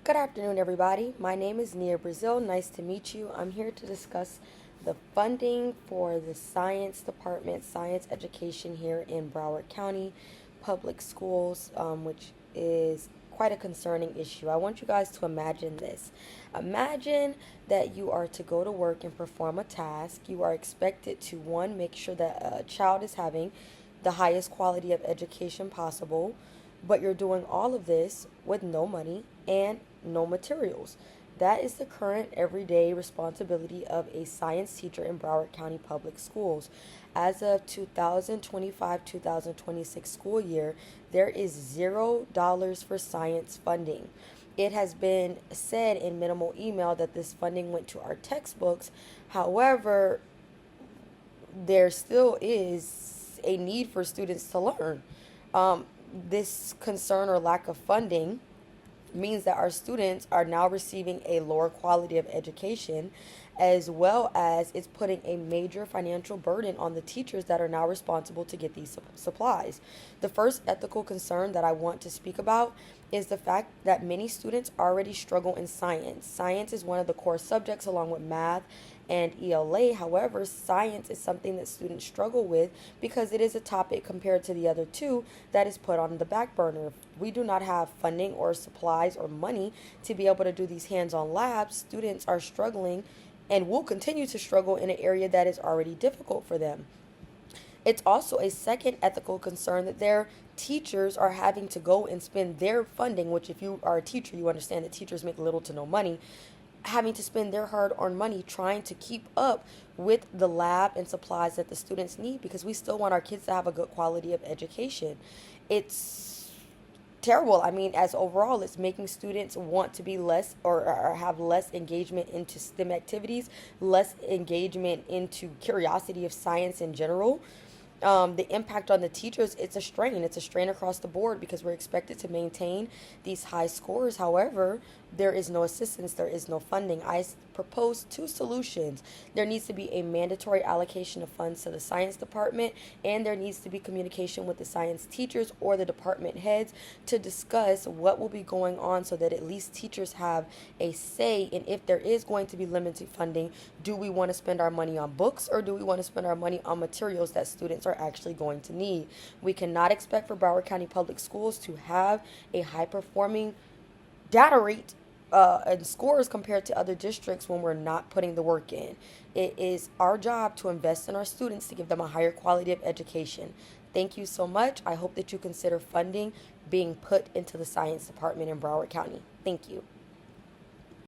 Good afternoon, everybody. My name is Nia Brazil. Nice to meet you. I'm here to discuss the funding for the science department, science education here in Broward County Public Schools, which is quite a concerning issue. I want you guys to imagine this. Imagine that you are to go to work and perform a task. You are expected to, one, make sure that a child is having the highest quality of education possible, but you're doing all of this with no money and no materials. That is the current everyday responsibility of a science teacher in Broward County Public Schools. As of 2025-2026 school year, there is $0 for science funding. It has been said in minimal email that this funding went to our textbooks. However, there still is a need for students to learn. This concern or lack of funding means that our students are now receiving a lower quality of education, as well as it's putting a major financial burden on the teachers that are now responsible to get these supplies. The first ethical concern that I want to speak about is the fact that many students already struggle in science. Science is one of the core subjects along with math and ELA. However, science is something that students struggle with because it is a topic compared to the other two that is put on the back burner. If we do not have funding or supplies or money to be able to do these hands-on labs, students are struggling and will continue to struggle in an area that is already difficult for them. It's also a second ethical concern that their teachers are having to go and spend their funding, which if you are a teacher, you understand that teachers make little to no money, having to spend their hard-earned money trying to keep up with the lab and supplies that the students need, because we still want our kids to have a good quality of education. It's terrible. I mean, as overall, it's making students want to be less or have less engagement into STEM activities, less engagement into curiosity of science in general. The impact on the teachers, it's a strain. It's a strain across the board because we're expected to maintain these high scores. However, there is no assistance, there is no funding. I propose two solutions. There needs to be a mandatory allocation of funds to the science department, and there needs to be communication with the science teachers or the department heads to discuss what will be going on so that at least teachers have a say in if there is going to be limited funding. Do we want to spend our money on books, or do we want to spend our money on materials that students are actually going to need? We cannot expect for Broward County Public Schools to have a high performing data rate and scores compared to other districts when we're not putting the work in. It is our job to invest in our students to give them a higher quality of education. Thank you so much. I hope that you consider funding being put into the science department in Broward County. Thank you.